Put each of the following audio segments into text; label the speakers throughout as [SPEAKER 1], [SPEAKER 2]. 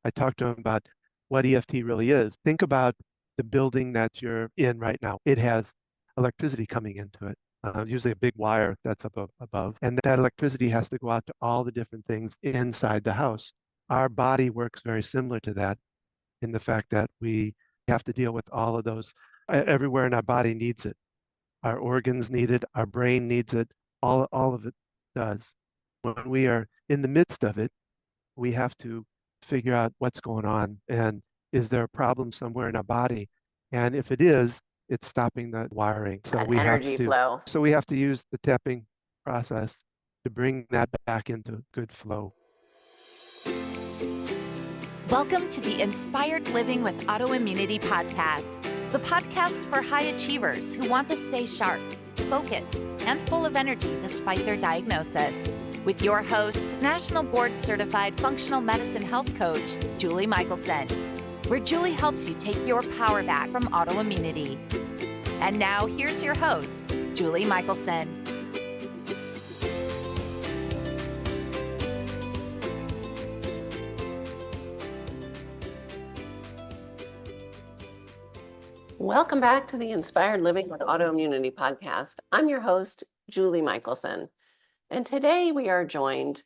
[SPEAKER 1] I talked to him about what EFT really is. Think about the building that you're in right now. It has electricity coming into it, usually a big wire that's up above. And that electricity has to go out to all the different things inside the house. Our body works very similar to that in the fact that we have to deal with all of those. Everywhere in our body needs it. Our organs need it. Our brain needs it. All of it does. When we are in the midst of it, we have to figure out what's going on and is there a problem somewhere in our body? And if it is, it's stopping the wiring.
[SPEAKER 2] That energy flow.
[SPEAKER 1] So we have to use the tapping process to bring that back into good flow.
[SPEAKER 3] Welcome to the Inspired Living with Autoimmunity podcast, the podcast for high achievers who want to stay sharp, focused, and full of energy despite their diagnosis. With your host, National Board Certified Functional Medicine Health Coach, Julie Michelson, where Julie helps you take your power back from autoimmunity. And now here's your host, Julie Michelson.
[SPEAKER 2] Welcome back to the Inspired Living with Autoimmunity podcast. I'm your host, Julie Michelson. And today we are joined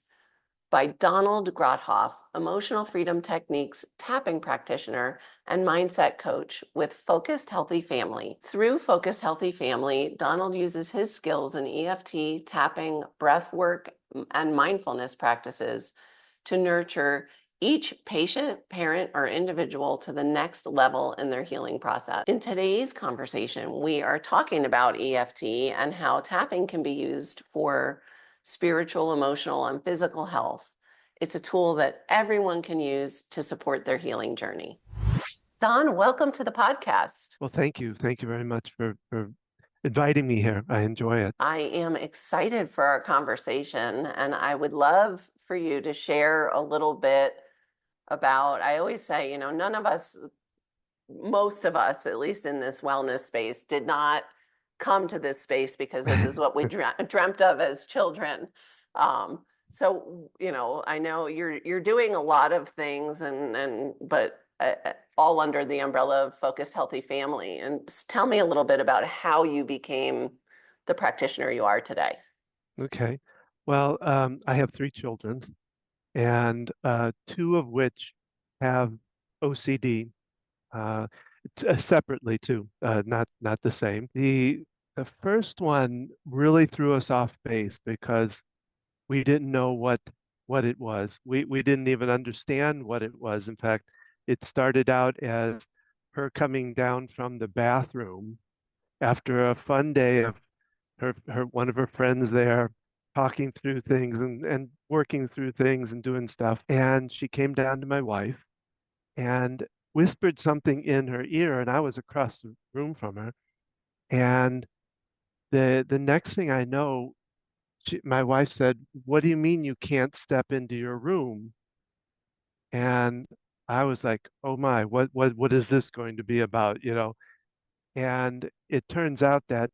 [SPEAKER 2] by Donald Grothoff, Emotional Freedom Techniques tapping practitioner and mindset coach with Focused Healthy Family. Through Focused Healthy Family, Donald uses his skills in EFT, tapping, breath work, and mindfulness practices to nurture each patient, parent, or individual to the next level in their healing process. In today's conversation, we are talking about EFT and how tapping can be used for spiritual, emotional, and physical health. It's a tool that everyone can use to support their healing journey. Don, welcome to the podcast.
[SPEAKER 1] Well, thank you. Thank you very much for inviting me here. I enjoy it.
[SPEAKER 2] I am excited for our conversation, and I would love for you to share a little bit about, I always say, none of us, most of us, at least in this wellness space, did not come to this space because this is what we dreamt of as children. So, I know you're doing a lot of things but all under the umbrella of Focused Healthy Family. And tell me a little bit about how you became the practitioner you are today.
[SPEAKER 1] Okay. Well, I have 3 children, and 2 of which have OCD, separately too, not the same. The first one really threw us off base because we didn't know what it was. We didn't even understand what it was. In fact, it started out as her coming down from the bathroom after a fun day of one of her friends there talking through things and working through things and doing stuff. And she came down to my wife and whispered something in her ear, and I was across the room from her. And the next thing I know, my wife said, "What do you mean you can't step into your room?" And I was like, "Oh my, what is this going to be about?" And it turns out that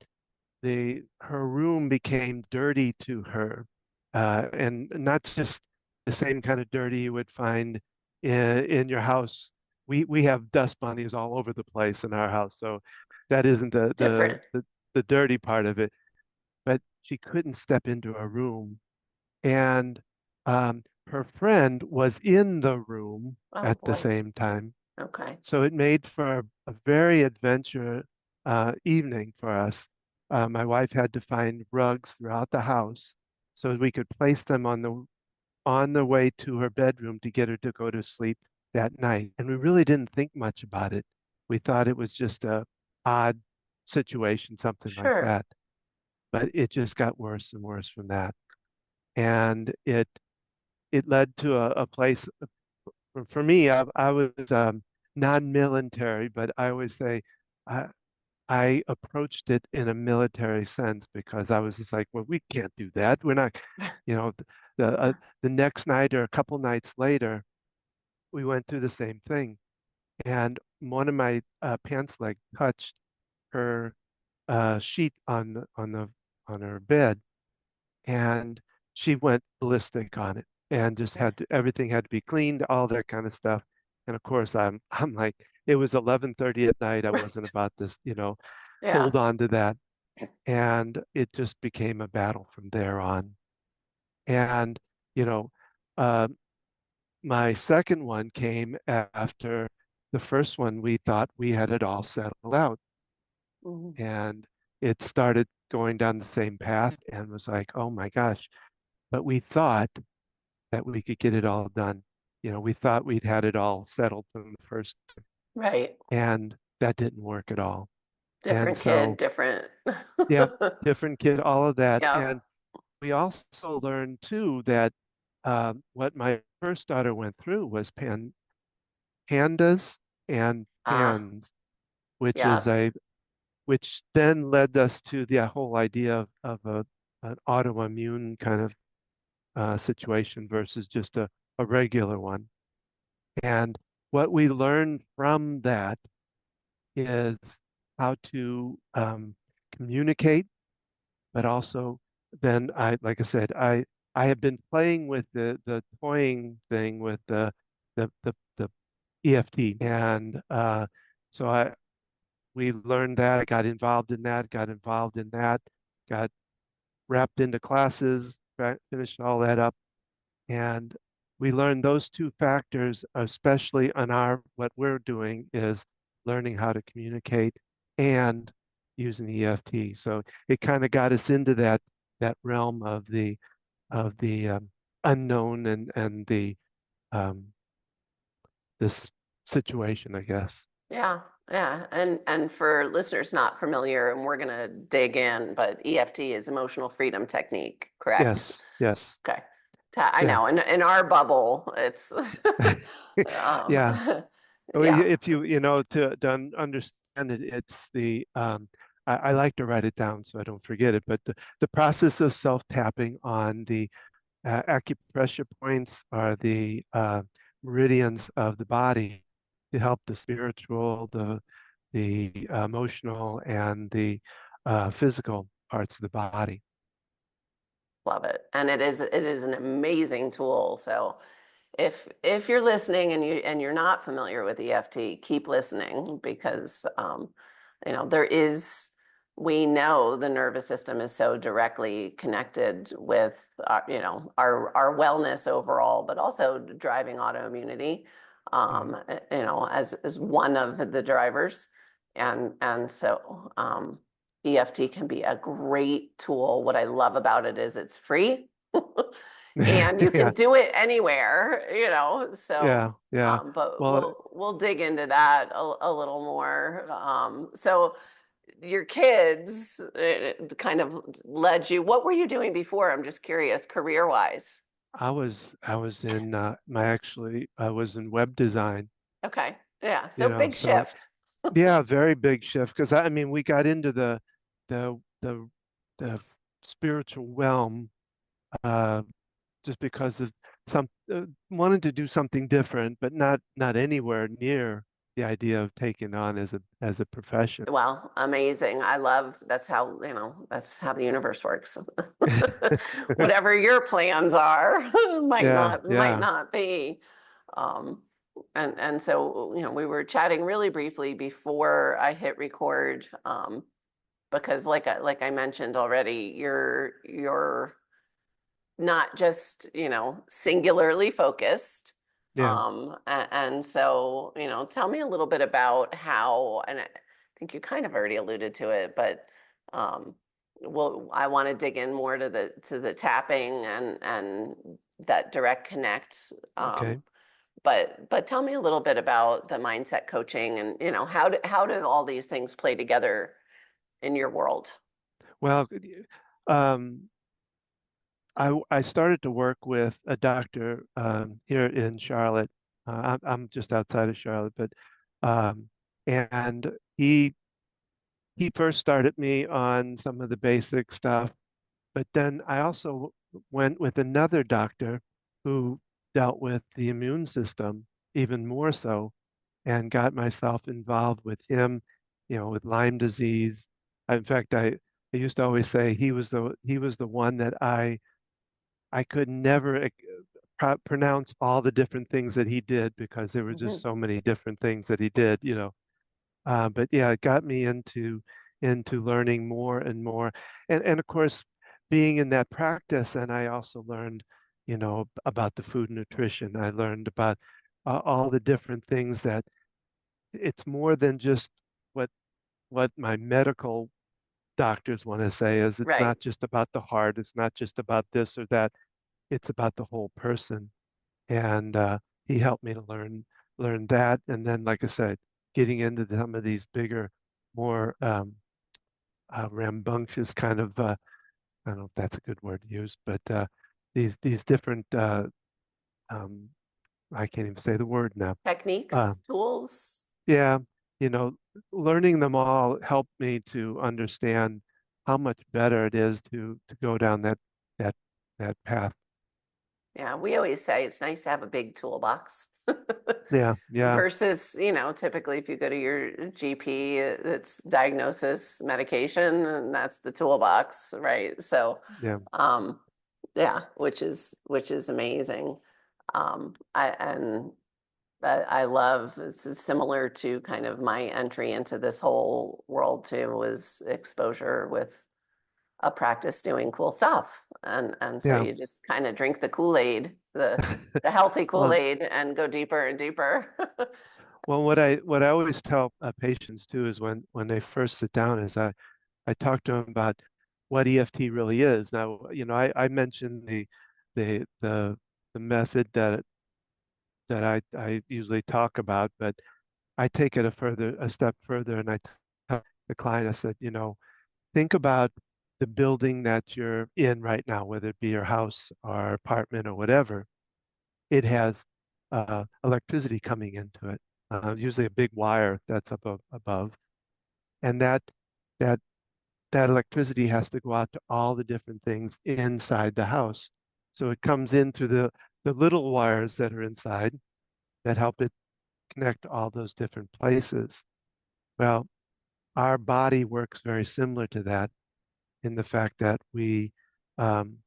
[SPEAKER 1] her room became dirty to her, and not just the same kind of dirty you would find in your house. We have dust bunnies all over the place in our house, so that isn't
[SPEAKER 2] Different.
[SPEAKER 1] the dirty part of it. But she couldn't step into a room, and her friend was in the room
[SPEAKER 2] Oh,
[SPEAKER 1] at the
[SPEAKER 2] boy.
[SPEAKER 1] same time.
[SPEAKER 2] Okay.
[SPEAKER 1] So it made for a very adventurous evening for us. My wife had to find rugs throughout the house so we could place them on the way to her bedroom to get her to go to sleep that night. And we really didn't think much about it. We thought it was just a odd situation, something like
[SPEAKER 2] Sure.
[SPEAKER 1] that. But it just got worse and worse from that. And it led to a place for me. I was non-military, but I always say I approached it in a military sense because I was just like, well, we can't do that. We're not, you know, the next night or a couple nights later, we went through the same thing, and one of my pants leg touched her sheet on her bed, and she went ballistic on it, and just everything had to be cleaned, all that kind of stuff. And of course, I'm like, it was 11:30 at night. I wasn't
[SPEAKER 2] Right.
[SPEAKER 1] about to,
[SPEAKER 2] Yeah.
[SPEAKER 1] hold on to that. And it just became a battle from there on. And, you know, uh, my second one came after the first one. We thought we had it all settled out.
[SPEAKER 2] Mhm.
[SPEAKER 1] And it started going down the same path and was like, oh my gosh, but we thought that we could get it all done. We thought we'd had it all settled from the first,
[SPEAKER 2] Right.
[SPEAKER 1] and that didn't work at all. And
[SPEAKER 2] Different kid,
[SPEAKER 1] so,
[SPEAKER 2] different.
[SPEAKER 1] yep, different kid, all of that.
[SPEAKER 2] Yep.
[SPEAKER 1] And we also learned too that what my first daughter went through was pandas and
[SPEAKER 2] Ah,
[SPEAKER 1] PANS, which
[SPEAKER 2] yeah.
[SPEAKER 1] is which then led us to the whole idea of an autoimmune kind of situation versus just a regular one. And what we learned from that is how to communicate, but also then like I said, I have been playing with the toying thing with the EFT, and so we learned that. I got involved in that, got wrapped into classes, finished all that up. And we learned those two factors, especially on what we're doing is learning how to communicate and using the EFT. So it kind of got us into that realm of the unknown and the um, this situation, I guess.
[SPEAKER 2] Yeah. Yeah. And for listeners not familiar, and we're gonna dig in, but EFT is emotional freedom technique, correct?
[SPEAKER 1] Yes, yes,
[SPEAKER 2] Okay. I
[SPEAKER 1] yeah,
[SPEAKER 2] know in our bubble, it's um,
[SPEAKER 1] yeah. Well,
[SPEAKER 2] yeah.
[SPEAKER 1] if to understand it, it's I like to write it down so I don't forget it, but the process of self-tapping on the acupressure points are the meridians of the body to help the spiritual, the emotional, and the physical parts of the body.
[SPEAKER 2] Love it. And it is an amazing tool. So if you're listening and you're not familiar with EFT, keep listening because there is we know the nervous system is so directly connected with our wellness overall, but also driving autoimmunity
[SPEAKER 1] Mm.
[SPEAKER 2] as one of the drivers. And so EFT can be a great tool. What I love about it is it's free. And you can
[SPEAKER 1] Yeah,
[SPEAKER 2] do it anywhere, so
[SPEAKER 1] yeah, yeah.
[SPEAKER 2] but
[SPEAKER 1] Well,
[SPEAKER 2] we'll dig into that a little more. So your kids kind of led you. What were you doing before? I'm just curious, career wise.
[SPEAKER 1] I was in I was in web design,
[SPEAKER 2] Okay. Yeah. So big
[SPEAKER 1] so
[SPEAKER 2] shift.
[SPEAKER 1] yeah, very big shift because I mean we got into the the the spiritual realm uh just because of some wanted to do something different, but not anywhere near the idea of taking on as a profession.
[SPEAKER 2] Well, amazing. I love that's how the universe works. Whatever your plans are might
[SPEAKER 1] Yeah,
[SPEAKER 2] not might
[SPEAKER 1] yeah,
[SPEAKER 2] not be. Um, and so, we were chatting really briefly before I hit record, because like I mentioned already, you're not just, singularly focused.
[SPEAKER 1] yeah.
[SPEAKER 2] And so, tell me a little bit about how, and I think you kind of already alluded to it, but I want to dig in more to the tapping and that direct connect.
[SPEAKER 1] Okay.
[SPEAKER 2] But tell me a little bit about the mindset coaching and, how do all these things play together in your world?
[SPEAKER 1] Well, um, I started to work with a doctor here in Charlotte. I'm just outside of Charlotte, but um, and he first started me on some of the basic stuff, but then I also went with another doctor who dealt with the immune system even more so, and got myself involved with him, with Lyme disease. In fact, I used to always say he was the one that I could never pronounce all the different things that he did because there were just
[SPEAKER 2] Mhm.
[SPEAKER 1] so many different things that he did, but yeah, it got me into learning more and more. And of course, being in that practice, and I also learned, about the food and nutrition. I learned about all the different things that it's more than just what what my medical doctors want to say is it's
[SPEAKER 2] Right.
[SPEAKER 1] not just about the heart, it's not just about this or that, it's about the whole person. And he helped me to learn that. And then, like I said, getting into some of these bigger, more rambunctious kind of I don't know if that's a good word to use, but these different um, I can't even say the word now. Uh,
[SPEAKER 2] Techniques, tools.
[SPEAKER 1] yeah, you know, learning them all helped me to understand how much better it is to go down that that path.
[SPEAKER 2] Yeah, we always say it's nice to have a big toolbox
[SPEAKER 1] Yeah, yeah,
[SPEAKER 2] versus, typically if you go to your GP, it's diagnosis, medication, and that's the toolbox, right? So,
[SPEAKER 1] yeah,
[SPEAKER 2] um, yeah, which is amazing. I love this is similar to kind of my entry into this whole world too, was exposure with a practice doing cool stuff. And so
[SPEAKER 1] yeah.
[SPEAKER 2] you just kind of drink the Kool-Aid, the healthy
[SPEAKER 1] Well,
[SPEAKER 2] Kool-Aid and go deeper and deeper.
[SPEAKER 1] well, what I always tell patients too is when they first sit down is I talk to them about what EFT really is. Now, I mentioned the the method that I usually talk about, but I take it a step further, and I tell the client, I said, think about the building that you're in right now, whether it be your house or apartment or whatever. It has electricity coming into it, usually a big wire that's above, and that that electricity has to go out to all the different things inside the house. So it comes in through the little wires that are inside that help it connect to all those different places. Well, our body works very similar to that in the fact that um,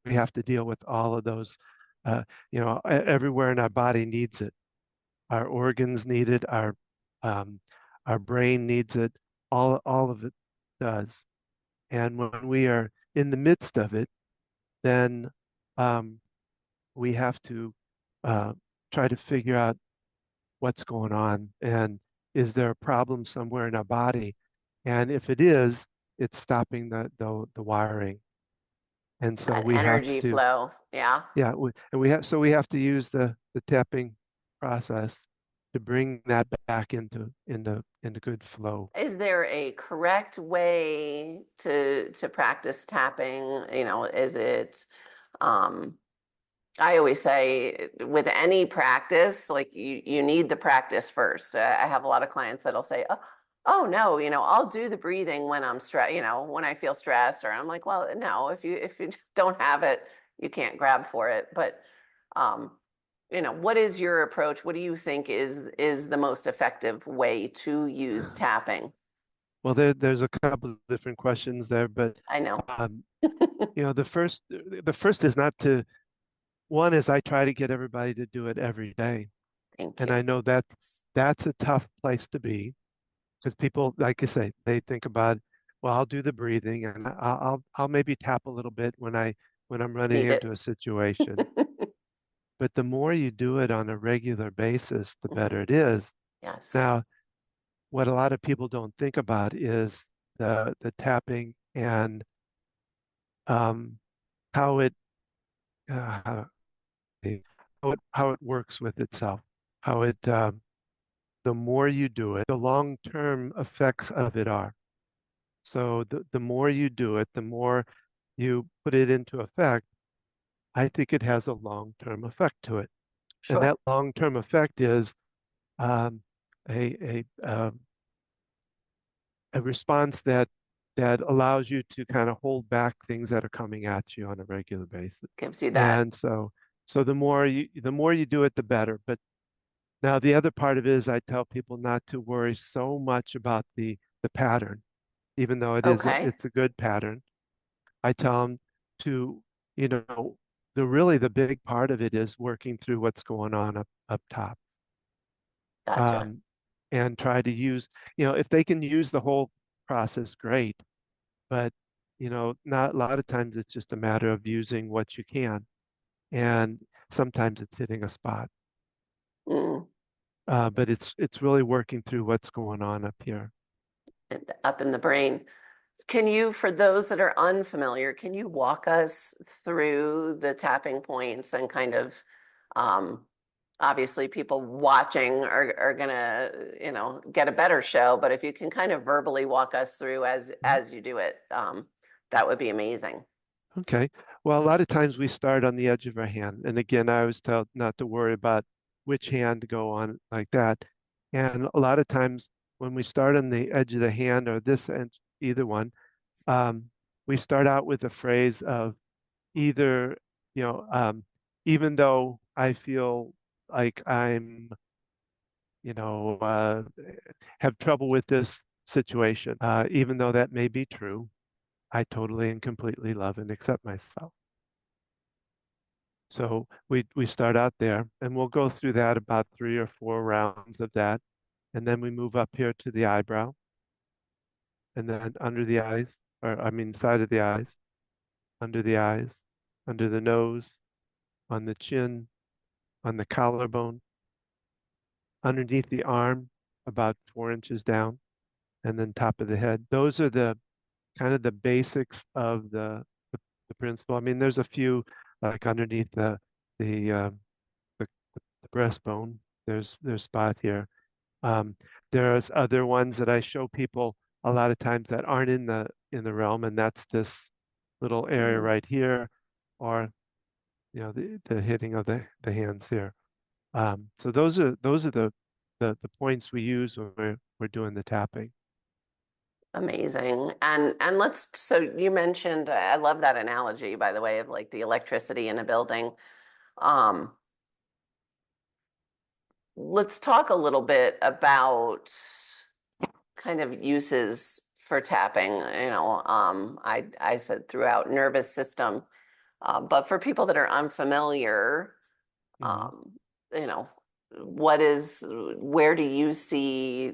[SPEAKER 1] we have to deal with all of those. Everywhere in our body needs it. Our organs need it. Um, our brain needs it. All of it does. And when we are in the midst of it, then um, we have to uh, try to figure out what's going on and is there a problem somewhere in our body? And if it is, it's stopping the wiring. And so
[SPEAKER 2] That
[SPEAKER 1] we have
[SPEAKER 2] energy
[SPEAKER 1] to,
[SPEAKER 2] flow. Yeah.
[SPEAKER 1] yeah, we have to use the tapping process to bring that back into good flow.
[SPEAKER 2] Is there a correct way to practice tapping? Is it um I always say with any practice, like you need the practice first. I have a lot of clients that'll say, "Oh no, I'll do the breathing when I'm stressed, when I feel stressed." Or I'm like, "Well, no, if you don't have it, you can't grab for it." But um, what is your approach? What do you think is the most effective way to use tapping?
[SPEAKER 1] Well, there's a couple of different questions there, but
[SPEAKER 2] I know.
[SPEAKER 1] um, the first is not to. One is I try to get everybody to do it every day.
[SPEAKER 2] Thank
[SPEAKER 1] And
[SPEAKER 2] you.
[SPEAKER 1] I know that that's a tough place to be because people, like I say, they think about, well, I'll do the breathing and I'll maybe tap a little bit when I'm running
[SPEAKER 2] Need it.
[SPEAKER 1] into a situation. But the more you do it on a regular basis, the
[SPEAKER 2] Mhm.
[SPEAKER 1] better it is.
[SPEAKER 2] Yes.
[SPEAKER 1] Now, what a lot of people don't think about is the tapping and um, how it uh, how, how it works with itself, how it the more you do it, the long-term effects of it are. So the more you do it, the more you put it into effect, I think it has a long-term effect to it. And
[SPEAKER 2] Sure.
[SPEAKER 1] that long-term effect is um, a response that allows you to kind of hold back things that are coming at you on a regular basis.
[SPEAKER 2] Gives you that.
[SPEAKER 1] And so the more you do it, the better. But now the other part of it is I tell people not to worry so much about the pattern, even though
[SPEAKER 2] Okay.
[SPEAKER 1] it's a good pattern. I tell them to, you know, really the big part of it is working through what's going on up top.
[SPEAKER 2] Gotcha.
[SPEAKER 1] Um, and try to use, if they can use the whole process, great. But, not a lot of times it's just a matter of using what you can. And sometimes it's hitting a spot.
[SPEAKER 2] Mm.
[SPEAKER 1] But it's really working through what's going on up here.
[SPEAKER 2] And up in the brain. Can you, for those that are unfamiliar, can you walk us through the tapping points and kind of, um, obviously people watching are gonna, get a better show, but if you can kind of verbally walk us through as you do it, that would be amazing.
[SPEAKER 1] Okay. Well, a lot of times we start on the edge of our hand. And again, I was told not to worry about which hand to go on like that. And a lot of times when we start on the edge of the hand or this end, either one, um, we start out with a phrase of either, even though I feel like I'm, have trouble with this situation, even though that may be true, I totally and completely love and accept myself. So we start out there, and we'll go through that about 3 or 4 rounds of that. And then we move up here to the eyebrow, and then under the eyes, or I mean, side of the eyes, under the nose, on the chin, on the collarbone, underneath the arm, about 4 inches down, and then top of the head. Those are the kind of the basics of the principle. I mean, there's a few like underneath the uh, the, the breastbone. There's spot here. Um, there's other ones that I show people a lot of times that aren't in the realm, and that's this little area
[SPEAKER 2] Mhm.
[SPEAKER 1] right here, or the hitting of the hands here. So those are the points we use when we're doing the tapping.
[SPEAKER 2] Amazing. And so you mentioned, I love that analogy, by the way, of like the electricity in a building. Um, let's talk a little bit about kind of uses for tapping. I said throughout nervous system, but for people that are unfamiliar,
[SPEAKER 1] Mhm.
[SPEAKER 2] um, you know, where do you see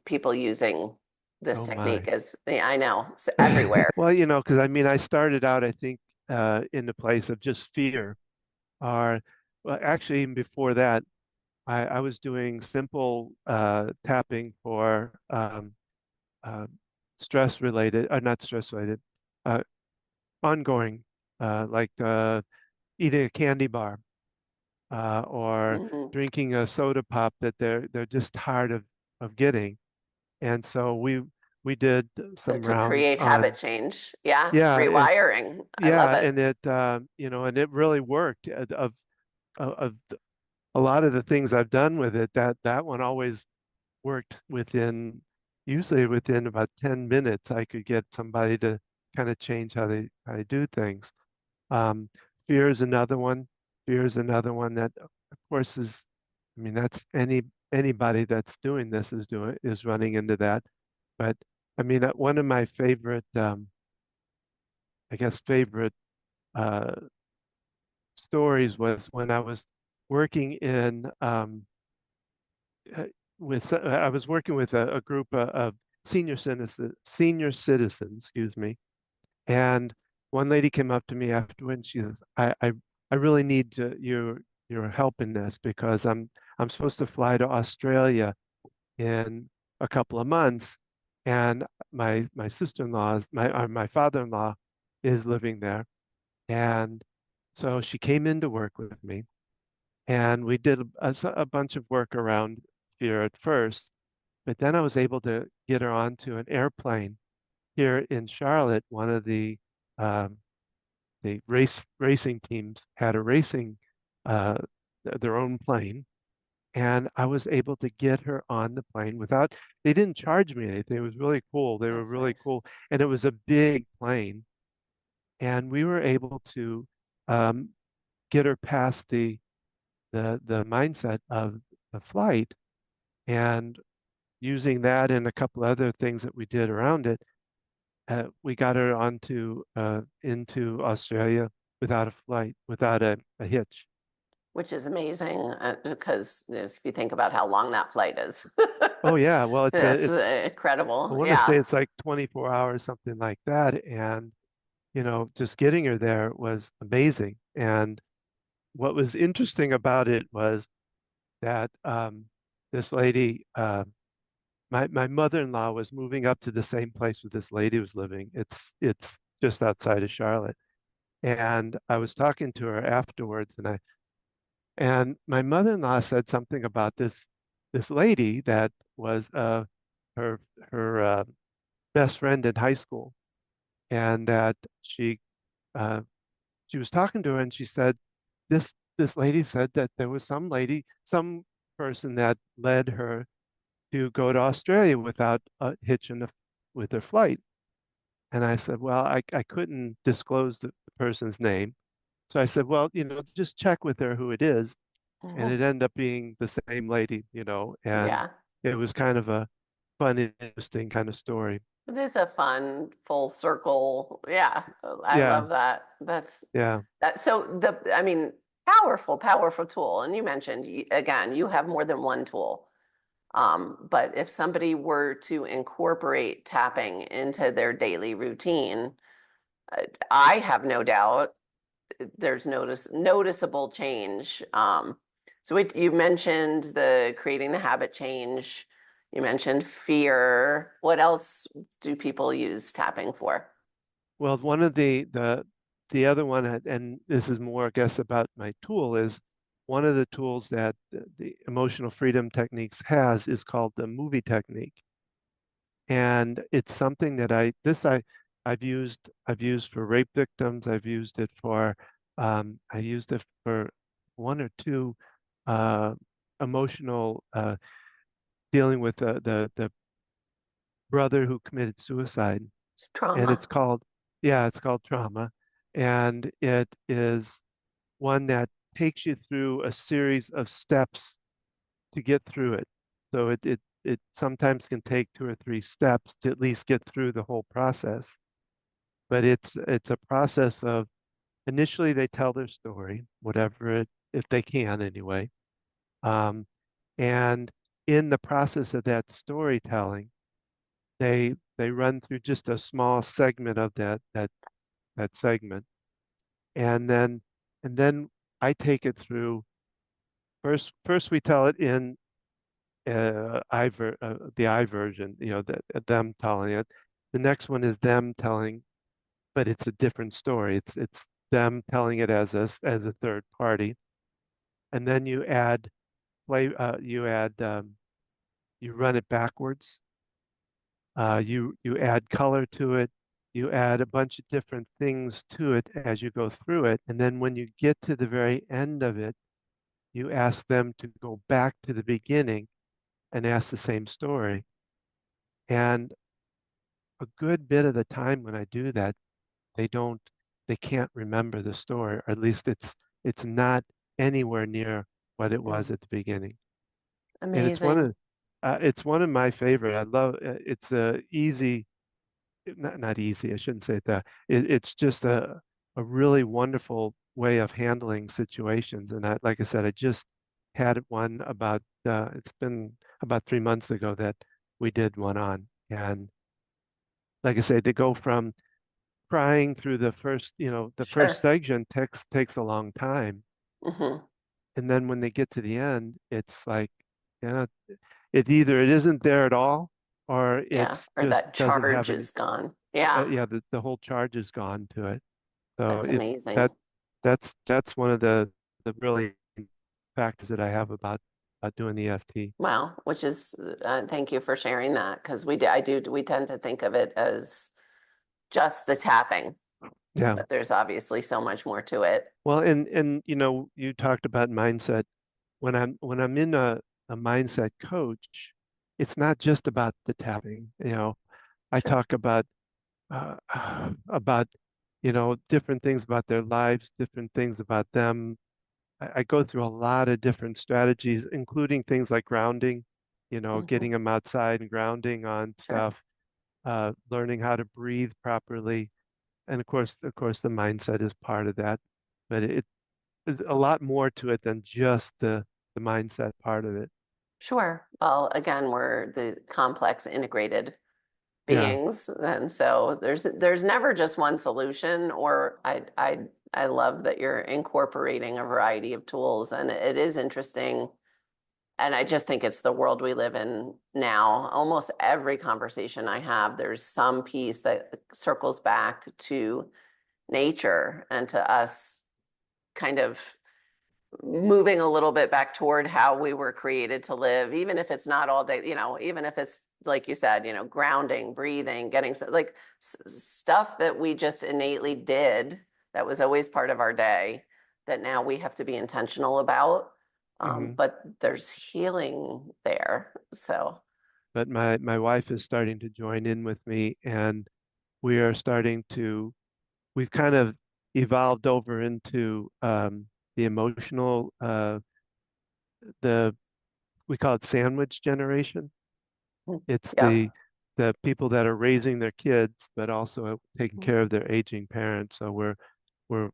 [SPEAKER 2] people using this
[SPEAKER 1] Oh
[SPEAKER 2] technique
[SPEAKER 1] my.
[SPEAKER 2] as, yeah, I know, it's everywhere.
[SPEAKER 1] Well, because I mean, I started out, I think, in the place of just fear. Or, well, actually, even before that, I was doing simple tapping for uh, stress related, not stress related, uh, ongoing, like eating a candy bar or
[SPEAKER 2] Mhm.
[SPEAKER 1] drinking a soda pop that they're just tired of getting. And so we did
[SPEAKER 2] So
[SPEAKER 1] some
[SPEAKER 2] to
[SPEAKER 1] rounds
[SPEAKER 2] create habit
[SPEAKER 1] on,
[SPEAKER 2] change, yeah,
[SPEAKER 1] yeah,
[SPEAKER 2] rewiring. I love
[SPEAKER 1] yeah,
[SPEAKER 2] it.
[SPEAKER 1] and it really worked. Of a lot of the things I've done with it, that one always worked usually within about 10 minutes, I could get somebody to kind of change how they do things. Um, fear is another one. Fear is another one that, of course, I mean, that's anybody that's doing this is running into that. But I mean, one of my favorite, I guess, favorite uh, stories was when I was working in uh, I was working with a group of senior citizens, excuse me, and one lady came up to me afterward and she says, I really need your help in this because I'm supposed to fly to Australia in a couple of months, and my sister-in-law, my father-in-law is living there, and so she came in to work with me, and we did a bunch of work around fear at first, but then I was able to get her onto an airplane here in Charlotte. One of um, the racing teams had a racing uh, their own plane, and I was able to get her on the plane without. They didn't charge me anything. It was really cool. They were
[SPEAKER 2] That's
[SPEAKER 1] really
[SPEAKER 2] nice.
[SPEAKER 1] cool, and it was a big plane, and we were able to um, get her past the mindset of the flight, and using that and a couple other things that we did around it, we got her into Australia. without a flight, without a hitch.
[SPEAKER 2] which is amazing because if you think about how long that flight is,
[SPEAKER 1] Oh yeah, well
[SPEAKER 2] it's
[SPEAKER 1] I
[SPEAKER 2] incredible.
[SPEAKER 1] want to say
[SPEAKER 2] Yeah.
[SPEAKER 1] it's like 24 hours, something like that. And, just getting her there was amazing. And what was interesting about it was that this lady, my mother-in-law was moving up to the same place where this lady was living. It's just outside of Charlotte. And I was talking to her afterwards, and my mother-in-law said something about this lady that was her her best friend in high school, and that uh, she was talking to her, and she said this lady said that there was some person that led her to go to Australia without a hitch with her flight. And I said, well, I couldn't disclose the person's name. So I said, well, just check with her who it is. And
[SPEAKER 2] Mhm.
[SPEAKER 1] it ended up being the same lady, and
[SPEAKER 2] Yeah.
[SPEAKER 1] it was kind of a fun, interesting kind of story.
[SPEAKER 2] It is a fun full circle. Yeah. I
[SPEAKER 1] Yeah,
[SPEAKER 2] love that. That's
[SPEAKER 1] yeah.
[SPEAKER 2] that. So I mean, powerful, powerful tool. And you mentioned, again, you have more than one tool. But if somebody were to incorporate tapping into their daily routine, I have no doubt there's noticeable change. So you mentioned the creating the habit change. You mentioned fear. What else do people use tapping for?
[SPEAKER 1] Well, one of the other one, and this is more, I guess, about my tool, is one of the tools that the emotional freedom techniques has is called the movie technique. And it's something that I've used for rape victims. I used it for one or two uh, emotional dealing with the brother who committed suicide.
[SPEAKER 2] It's
[SPEAKER 1] And
[SPEAKER 2] trauma.
[SPEAKER 1] it's called trauma. And it is one that takes you through a series of steps to get through it. So it sometimes can take 2 or 3 steps to at least get through the whole process. But it's a process of initially they tell their story, whatever it, if they can anyway. Um, and in the process of that storytelling, they run through just a small segment of that segment, and then I take it through. First we tell it in the I version, them telling it. The next one is them telling, but it's a different story. It's them telling it as a third party, and then you run it backwards. You add color to it. You add a bunch of different things to it as you go through it, and then when you get to the very end of it, you ask them to go back to the beginning and ask the same story. And a good bit of the time when I do that, they don't, they can't remember the story, or at least it's not anywhere near what it was
[SPEAKER 2] Mm,
[SPEAKER 1] at the beginning. And
[SPEAKER 2] amazing.
[SPEAKER 1] it's one of my favorite. I love it's a easy, not easy. I shouldn't say that. It's just a really wonderful way of handling situations. And like I said, I just had one about. It's been about 3 months ago that we did one on, and like I say, to go from crying through the first
[SPEAKER 2] Sure.
[SPEAKER 1] section takes a long time,
[SPEAKER 2] Hmm.
[SPEAKER 1] and then when they get to the end, it's like, yeah, it isn't there at all, or
[SPEAKER 2] Yeah.
[SPEAKER 1] it's
[SPEAKER 2] Or
[SPEAKER 1] just
[SPEAKER 2] that
[SPEAKER 1] doesn't have
[SPEAKER 2] charge
[SPEAKER 1] any.
[SPEAKER 2] is gone. Yeah.
[SPEAKER 1] Yeah, the whole charge is gone to it. So
[SPEAKER 2] That's
[SPEAKER 1] that
[SPEAKER 2] amazing.
[SPEAKER 1] that's one of the really factors that I have about doing the EFT.
[SPEAKER 2] Wow. Which is, thank you for sharing that because we tend to think of it as just the tapping,
[SPEAKER 1] Yeah.
[SPEAKER 2] but there's obviously so much more to it.
[SPEAKER 1] Well, and you talked about mindset. When I'm in a mindset coach, it's not just about the tapping. I
[SPEAKER 2] Sure.
[SPEAKER 1] talk uh, about different things about their lives, different things about them. I go through a lot of different strategies, including things like grounding,
[SPEAKER 2] Hmm.
[SPEAKER 1] getting them outside and grounding on
[SPEAKER 2] Sure.
[SPEAKER 1] stuff, learning how to breathe properly. and of course, the mindset is part of that, but it's a lot more to it than just the mindset part of it.
[SPEAKER 2] Sure. Well, again, we're the complex integrated
[SPEAKER 1] Yeah.
[SPEAKER 2] beings, and so there's never just one solution. Or I love that you're incorporating a variety of tools, and it is interesting. And I just think it's the world we live in now. Almost every conversation I have, there's some piece that circles back to nature and to us kind of moving a little bit back toward how we were created to live, even if it's not all day, even if it's like you said, grounding, breathing, getting like stuff that we just innately did that was always part of our day that now we have to be intentional about.
[SPEAKER 1] Hmm.
[SPEAKER 2] But there's healing there. So,
[SPEAKER 1] But my wife is starting to join in with me, and we are starting to we've kind of evolved over into the emotional the we call it sandwich generation. It's
[SPEAKER 2] yeah.
[SPEAKER 1] the people that are raising their kids, but also taking care of their aging parents. So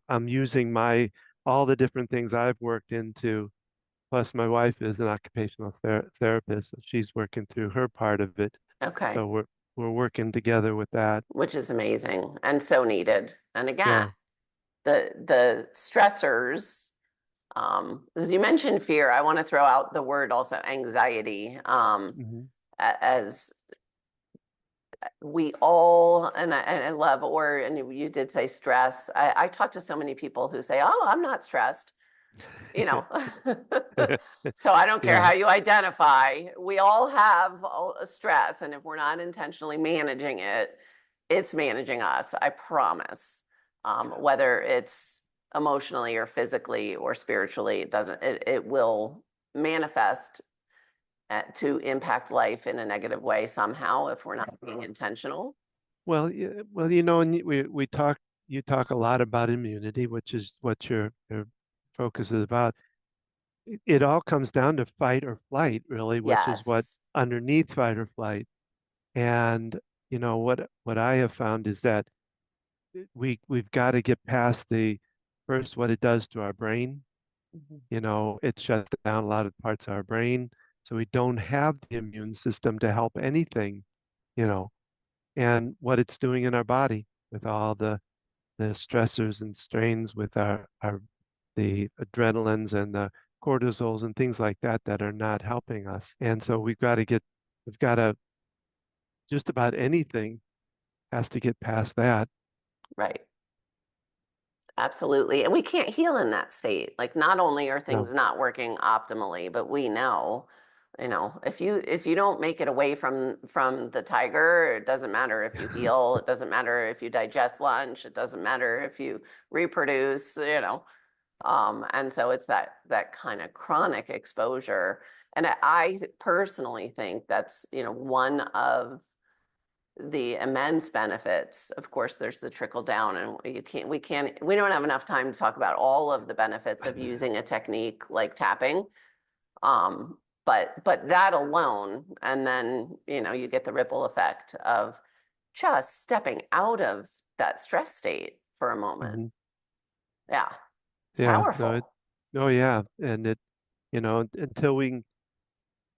[SPEAKER 1] I'm using my all the different things I've worked into. Plus, my wife is an occupational therapist, so she's working through her part of it.
[SPEAKER 2] Okay.
[SPEAKER 1] So we're working together with that.
[SPEAKER 2] Which is amazing and so needed. And again,
[SPEAKER 1] Yeah.
[SPEAKER 2] the stressors, as you mentioned fear, I want to throw out the word also anxiety,
[SPEAKER 1] Hmm.
[SPEAKER 2] as we all, and I love, and you did say stress. I talk to so many people who say, oh, I'm not stressed, you know. So I don't care
[SPEAKER 1] Yeah.
[SPEAKER 2] how you identify. We all have a stress, and if we're not intentionally managing it, it's managing us, I promise. Whether it's emotionally or physically or spiritually, it will manifest to impact life in a negative way somehow if we're not being intentional.
[SPEAKER 1] Well, yeah, well, and we talk you talk a lot about immunity, which is what your focus is about. It all comes down to fight or flight, really, which is what
[SPEAKER 2] Yes.
[SPEAKER 1] underneath fight or flight. And what I have found is that we've got to get past the first what it does to our brain.
[SPEAKER 2] Mhm.
[SPEAKER 1] It shuts down a lot of parts of our brain, so we don't have the immune system to help anything, you know, and what it's doing in our body with all the stressors and strains with our the adrenalines and the cortisols and things like that that are not helping us. And so we've got to just about anything has to get past that.
[SPEAKER 2] Right. Absolutely. And we can't heal in that state. Like not only are things
[SPEAKER 1] No.
[SPEAKER 2] not working optimally, but we know, if you don't make it away from the tiger, it doesn't matter if you heal, it doesn't matter if you digest lunch, it doesn't matter if you reproduce. And so it's that kind of chronic exposure. And I personally think that's, one of the immense benefits. Of course, there's the trickle down, and we don't have enough time to talk about all of the benefits of using a technique like tapping. Um, but that alone, and then you get the ripple effect of just stepping out of that stress state for a moment.
[SPEAKER 1] Hmm.
[SPEAKER 2] Yeah, it's
[SPEAKER 1] Yeah, no,
[SPEAKER 2] powerful.
[SPEAKER 1] oh yeah, and until we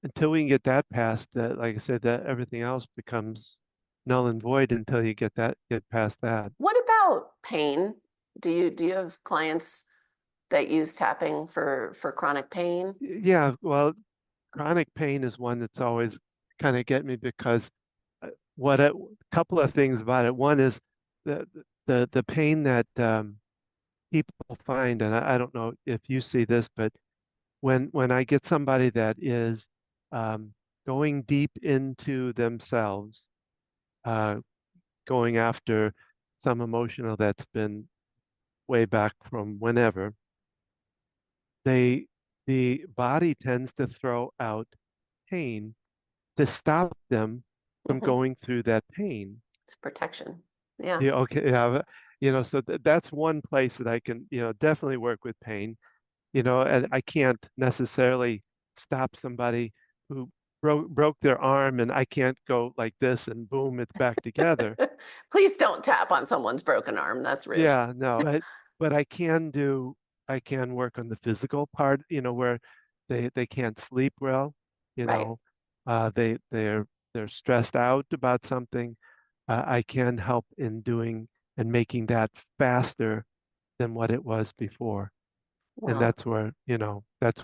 [SPEAKER 1] can get that past that, like I said, that everything else becomes null and void until you get past that.
[SPEAKER 2] What about pain? Do you have clients that use tapping for chronic pain?
[SPEAKER 1] Yeah, well, chronic pain is one that's always kind of get me because what a couple of things about it. One is the the pain that people find, and I don't know if you see this, but when I get somebody that is um, going deep into themselves, uh, going after some emotional that's been way back from whenever, they the body tends to throw out pain to stop them from
[SPEAKER 2] Mhm.
[SPEAKER 1] going through that pain.
[SPEAKER 2] It's protection. Yeah.
[SPEAKER 1] Yeah, okay, yeah, so that's one place that I can, definitely work with pain, and I can't necessarily stop somebody who broke their arm and I can't go like this and boom, it's back together.
[SPEAKER 2] Please don't tap on someone's broken arm. That's rude.
[SPEAKER 1] Yeah, no, but I can work on the physical part, where they can't sleep well, you
[SPEAKER 2] Right.
[SPEAKER 1] know, they're stressed out about something. I can help in doing and making that faster than what it was before. And
[SPEAKER 2] Well,
[SPEAKER 1] that's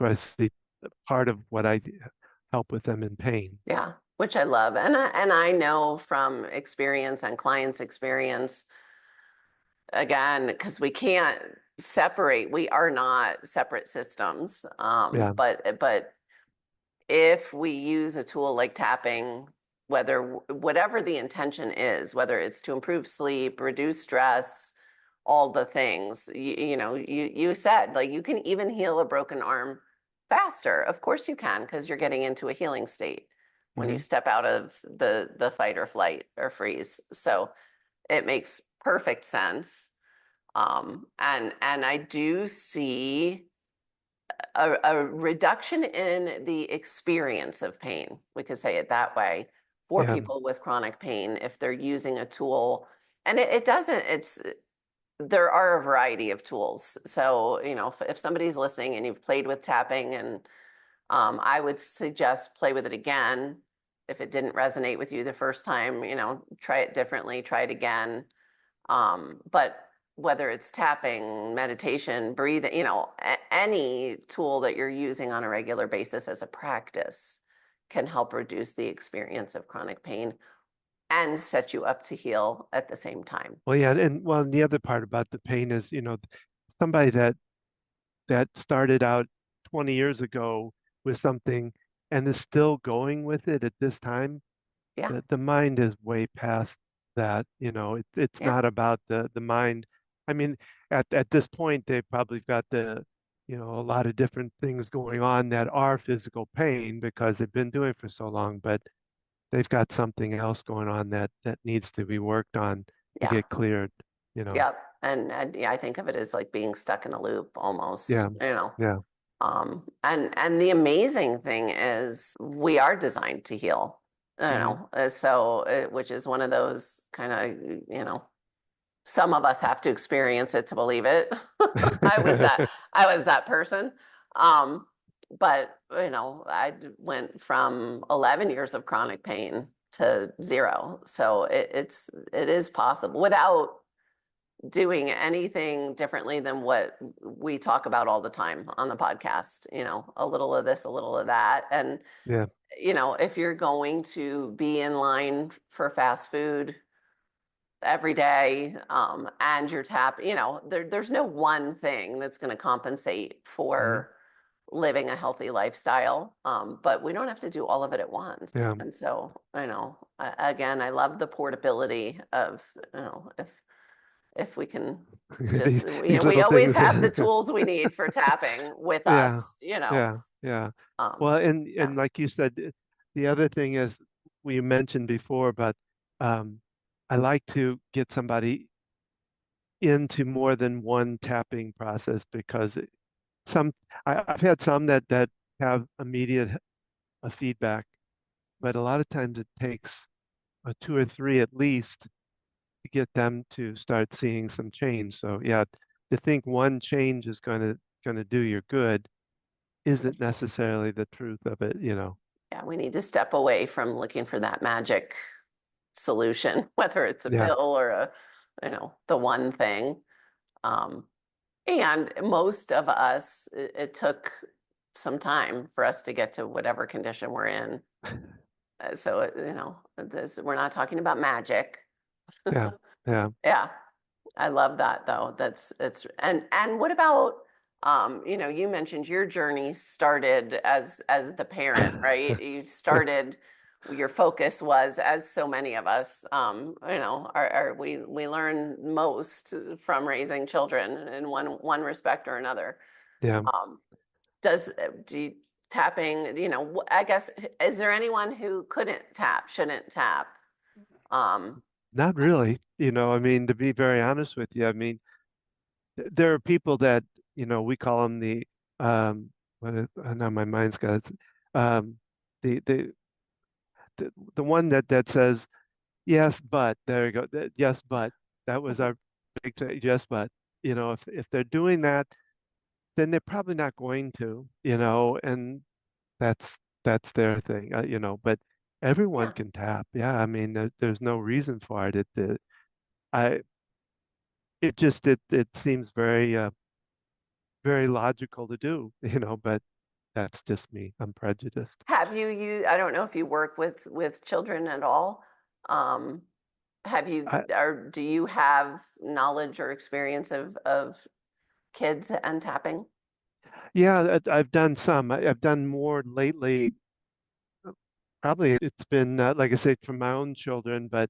[SPEAKER 1] where I see part of what I help with them in pain.
[SPEAKER 2] yeah, which I love. And I know from experience and clients' experience, again, because we can't separate, we are not separate systems.
[SPEAKER 1] Yeah.
[SPEAKER 2] But if we use a tool like tapping, whatever the intention is, whether it's to improve sleep, reduce stress, all the things, you said, like, you can even heal a broken arm faster. Of course you can, because you're getting into a healing state when you
[SPEAKER 1] Hmm.
[SPEAKER 2] step out of the fight or flight or freeze. So it makes perfect sense. And I do see a reduction in the experience of pain, we could say it that way, for
[SPEAKER 1] Yeah.
[SPEAKER 2] people with chronic pain if they're using a tool. And it doesn't, there are a variety of tools. So, if somebody's listening and you've played with tapping, and I would suggest play with it again. If it didn't resonate with you the first time, try it differently, try it again. But whether it's tapping, meditation, breathing, any tool that you're using on a regular basis as a practice can help reduce the experience of chronic pain and set you up to heal at the same time.
[SPEAKER 1] Well, yeah, and well, the other part about the pain is, somebody that started out 20 years ago with something and is still going with it at this time,
[SPEAKER 2] Yeah,
[SPEAKER 1] the mind is way past that. It's
[SPEAKER 2] yeah,
[SPEAKER 1] not about the mind. I mean, at this point, they've probably got a lot of different things going on that are physical pain because they've been doing it for so long, but they've got something else going on that needs to be worked on to
[SPEAKER 2] yeah,
[SPEAKER 1] get cleared, you know.
[SPEAKER 2] yeah. And yeah, I think of it as like being stuck in a loop almost,
[SPEAKER 1] Yeah, yeah.
[SPEAKER 2] And the amazing thing is we are designed to heal,
[SPEAKER 1] Hmm.
[SPEAKER 2] which is one of those kind of, some of us have to experience it to believe it. I was that, I was that person. Um, but I went from 11 years of chronic pain to 0. So it is possible without doing anything differently than what we talk about all the time on the podcast, a little of this, a little of that. And,
[SPEAKER 1] Yeah.
[SPEAKER 2] if you're going to be in line for fast food every day, and you're there's no one thing that's going to compensate
[SPEAKER 1] Hmm.
[SPEAKER 2] for living a healthy lifestyle. But we don't have to do all of it at once.
[SPEAKER 1] Yeah.
[SPEAKER 2] And so, again, I love the portability of, if we can just,
[SPEAKER 1] These
[SPEAKER 2] we
[SPEAKER 1] little
[SPEAKER 2] always
[SPEAKER 1] things.
[SPEAKER 2] have the tools we need for tapping with
[SPEAKER 1] Yeah,
[SPEAKER 2] us,
[SPEAKER 1] yeah.
[SPEAKER 2] um,
[SPEAKER 1] Well, and
[SPEAKER 2] yeah,
[SPEAKER 1] and like you said, the other thing is we mentioned before, but um, I like to get somebody into more than one tapping process because some I've had some that have immediate feedback, but a lot of times it takes two or three at least to get them to start seeing some change. So yeah, to think one change is going to do you good isn't necessarily the truth of it.
[SPEAKER 2] yeah, we need to step away from looking for that magic solution, whether it's a
[SPEAKER 1] Yeah,
[SPEAKER 2] pill or the one thing. Um, and most of us, it took some time for us to get to whatever condition we're in. So, we're not talking about magic.
[SPEAKER 1] yeah, yeah.
[SPEAKER 2] Yeah, I love that though. And what about, you mentioned your journey started as the parent, right? You started, your focus was, as so many of us, we learn most from raising children in one respect or another.
[SPEAKER 1] Yeah.
[SPEAKER 2] Um, does do you, tapping, I guess, is there anyone who couldn't tap, shouldn't tap? Um,
[SPEAKER 1] Not really. I mean, to be very honest with you, I mean, there are people that, we call them the, now my mind's got it, um, the the one that says yes, but there you go. Yes, but that was our big yes, but if they're doing that, then they're probably not going to, and that's that's their thing, but everyone
[SPEAKER 2] Yeah.
[SPEAKER 1] can tap. Yeah, I mean, there's no reason for it. I it seems very logical to do, but that's just me. I'm prejudiced.
[SPEAKER 2] Have you used, I don't know if you work with children at all. Um, have you,
[SPEAKER 1] I
[SPEAKER 2] or do you have knowledge or experience of kids and tapping?
[SPEAKER 1] Yeah, I've done some. I've done more lately. Probably it's been like I say from my own children, but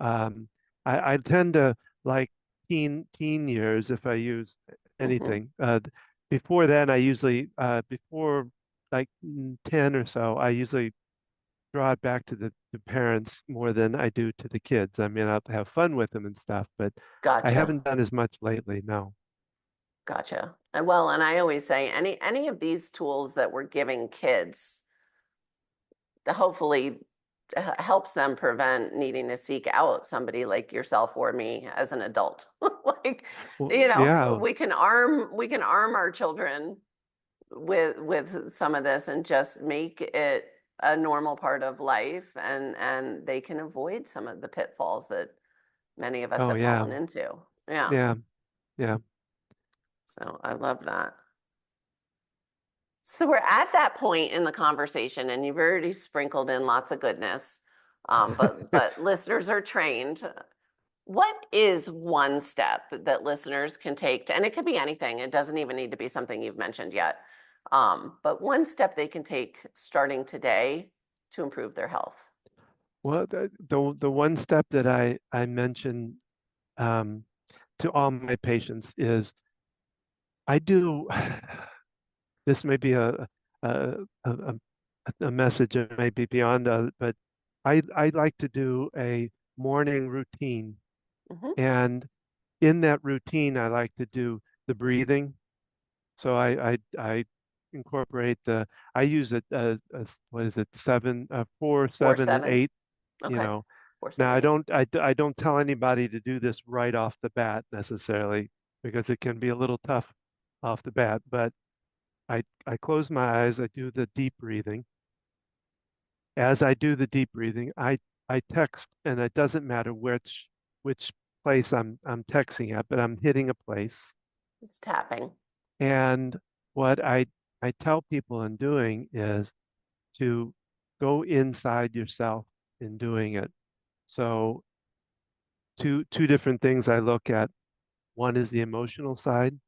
[SPEAKER 1] um, I tend to like teen years if I use
[SPEAKER 2] Hmm.
[SPEAKER 1] anything. Before then, I usually before like 10 or so, I usually draw it back to the parents more than I do to the kids. I mean, I'll have fun with them and stuff, but I
[SPEAKER 2] Gotcha.
[SPEAKER 1] haven't done as much lately. No.
[SPEAKER 2] Gotcha. And well, and I always say any of these tools that we're giving kids, hopefully helps them prevent needing to seek out somebody like yourself or me as an adult. Like,
[SPEAKER 1] Well, yeah.
[SPEAKER 2] we can arm our children with some of this and just make it a normal part of life, and they can avoid some of the pitfalls that many of us
[SPEAKER 1] Oh,
[SPEAKER 2] have
[SPEAKER 1] yeah.
[SPEAKER 2] fallen into. Yeah.
[SPEAKER 1] Yeah. Yeah.
[SPEAKER 2] So I love that. So we're at that point in the conversation, and you've already sprinkled in lots of goodness. But listeners are trained. What is one step that listeners can take to, and it could be anything, it doesn't even need to be something you've mentioned yet. But one step they can take starting today to improve their health.
[SPEAKER 1] Well, the one step that I mentioned um, to all my patients is I do. This may be a a, a message that may be beyond, but I like to do a morning routine,
[SPEAKER 2] Hmm.
[SPEAKER 1] and in that routine, I like to do the breathing. So I incorporate I use what is it, 4,
[SPEAKER 2] Four,
[SPEAKER 1] 7, and
[SPEAKER 2] seven.
[SPEAKER 1] 8, you
[SPEAKER 2] Okay.
[SPEAKER 1] know.
[SPEAKER 2] Four,
[SPEAKER 1] Now
[SPEAKER 2] seven, eight.
[SPEAKER 1] I don't tell anybody to do this right off the bat necessarily because it can be a little tough off the bat, but I close my eyes, I do the deep breathing. As I do the deep breathing, I text, and it doesn't matter which place I'm texting at, but I'm hitting a place.
[SPEAKER 2] It's tapping.
[SPEAKER 1] And what I tell people in doing is to go inside yourself in doing it. So two different things I look at. One is the emotional side,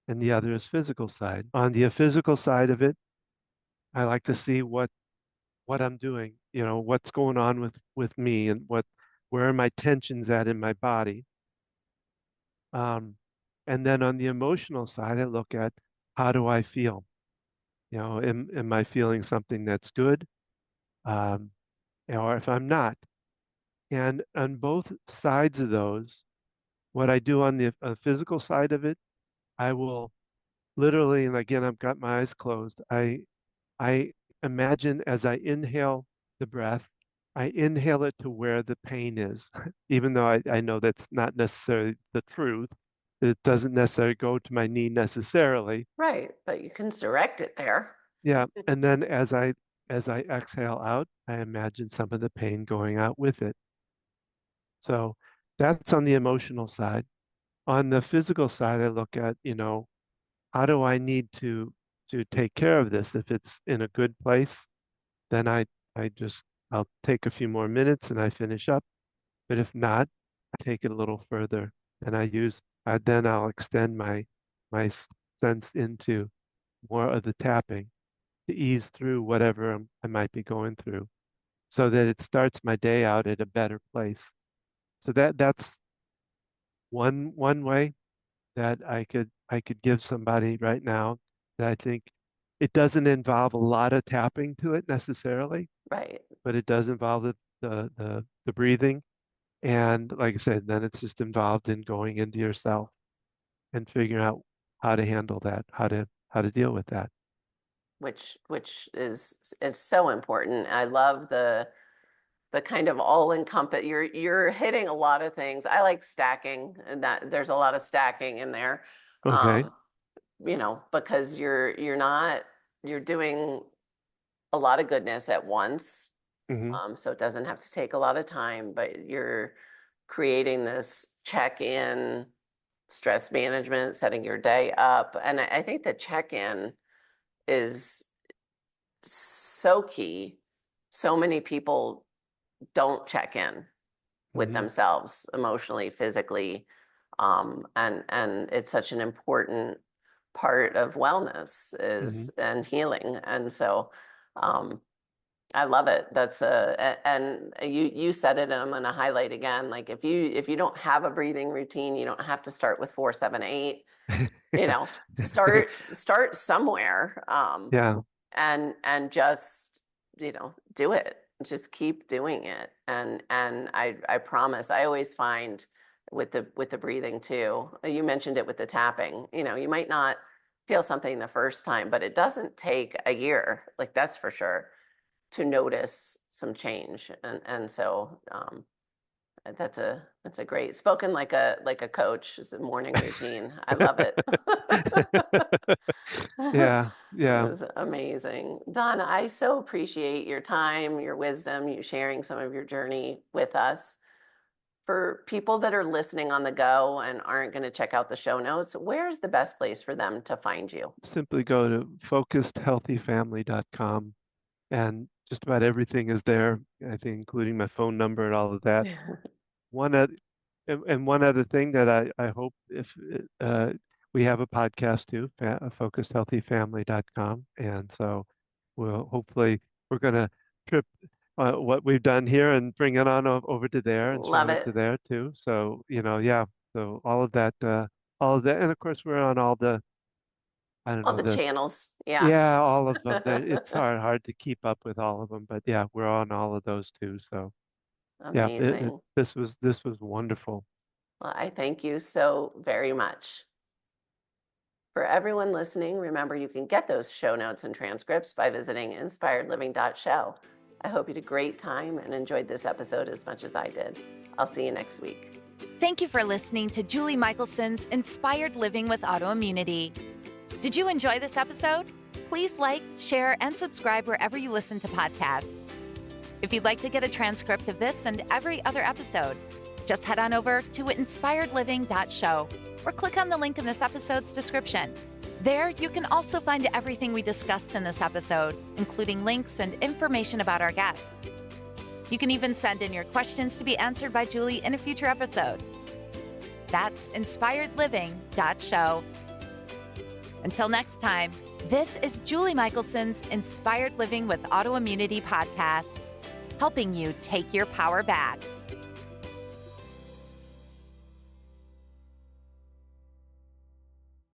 [SPEAKER 1] and the other is physical side. On the physical side of it, I like to see what I'm doing, what's going on with me, and where are my tensions at in my body. Um, and then on the emotional side, I look at how do I feel? Am I feeling something that's good? Um, or if I'm not. And on both sides of those, what I do on the physical side of it, I will literally, and again, I've got my eyes closed. I imagine as I inhale the breath, I inhale it to where the pain is, even though I know that's not necessarily the truth. It doesn't necessarily go to my knee necessarily.
[SPEAKER 2] Right, but you can direct it there.
[SPEAKER 1] Yeah. And then as I exhale out, I imagine some of the pain going out with it. So that's on the emotional side. On the physical side, I look at, how do I need to take care of this? If it's in a good place, then I'll take a few more minutes and I finish up. But if not, I take it a little further and then I'll extend my sense into more of the tapping to ease through whatever I might be going through so that it starts my day out at a better place. So that's one way that I could give somebody right now that I think it doesn't involve a lot of tapping to it necessarily,
[SPEAKER 2] Right,
[SPEAKER 1] but it does involve the breathing. And like I said, then it's just involved in going into yourself and figuring out how to handle that, how to deal with that.
[SPEAKER 2] which is it's so important. I love the kind of all-encompass, you're hitting a lot of things. I like stacking, and that there's a lot of stacking in there.
[SPEAKER 1] Okay.
[SPEAKER 2] Because you're doing a lot of goodness at once. So it doesn't have to take a lot of time, but you're creating this check-in, stress management, setting your day up. And I think the check-in is so key. So many people don't check in with themselves emotionally, physically. And it's such an important part of wellness and healing. And so I love it. And you said it, and I'm going to highlight again. Like if you don't have a breathing routine, you don't have to start with 4, 7, 8. Start somewhere.
[SPEAKER 1] Yeah.
[SPEAKER 2] And just do it. Just keep doing it. And I promise. I always find with the breathing too. You mentioned it with the tapping. You might not feel something the first time, but it doesn't take a year. Like that's for sure, to notice some change. And so that's a great, spoken like a coach. It's a morning routine. I love it.
[SPEAKER 1] Yeah.
[SPEAKER 2] It was amazing. Donna, I so appreciate your time, your wisdom, you sharing some of your journey with us. For people that are listening on the go and aren't going to check out the show notes, where's the best place for them to find you?
[SPEAKER 1] Simply go to focusedhealthyfamily.com, and just about everything is there, I think, including my phone number and all of that. One other thing that I hope, if we have a podcast too, focusedhealthyfamily.com, and so we're going to trip what we've done here and bring it on over to there and
[SPEAKER 2] Love
[SPEAKER 1] show it
[SPEAKER 2] it.
[SPEAKER 1] to there too. So so all of that, and of course we're on all the, I don't
[SPEAKER 2] All
[SPEAKER 1] know,
[SPEAKER 2] the channels. Yeah.
[SPEAKER 1] yeah, all of them. It's hard to keep up with all of them, but yeah, we're on all of those too. So yeah,
[SPEAKER 2] Amazing.
[SPEAKER 1] this was wonderful.
[SPEAKER 2] Well, I thank you so very much. For everyone listening, remember you can get those show notes and transcripts by visiting inspiredliving.show. I hope you had a great time and enjoyed this episode as much as I did. I'll see you next week.
[SPEAKER 3] Thank you for listening to Julie Michelson's Inspired Living with Autoimmunity. Did you enjoy this episode? Please like, share, and subscribe wherever you listen to podcasts. If you'd like to get a transcript of this and every other episode, just head on over to inspiredliving.show or click on the link in this episode's description. There, you can also find everything we discussed in this episode, including links and information about our guest. You can even send in your questions to be answered by Julie in a future episode. That's inspiredliving.show. Until next time, this is Julie Michelson's Inspired Living with Autoimmunity podcast, helping you take your power back.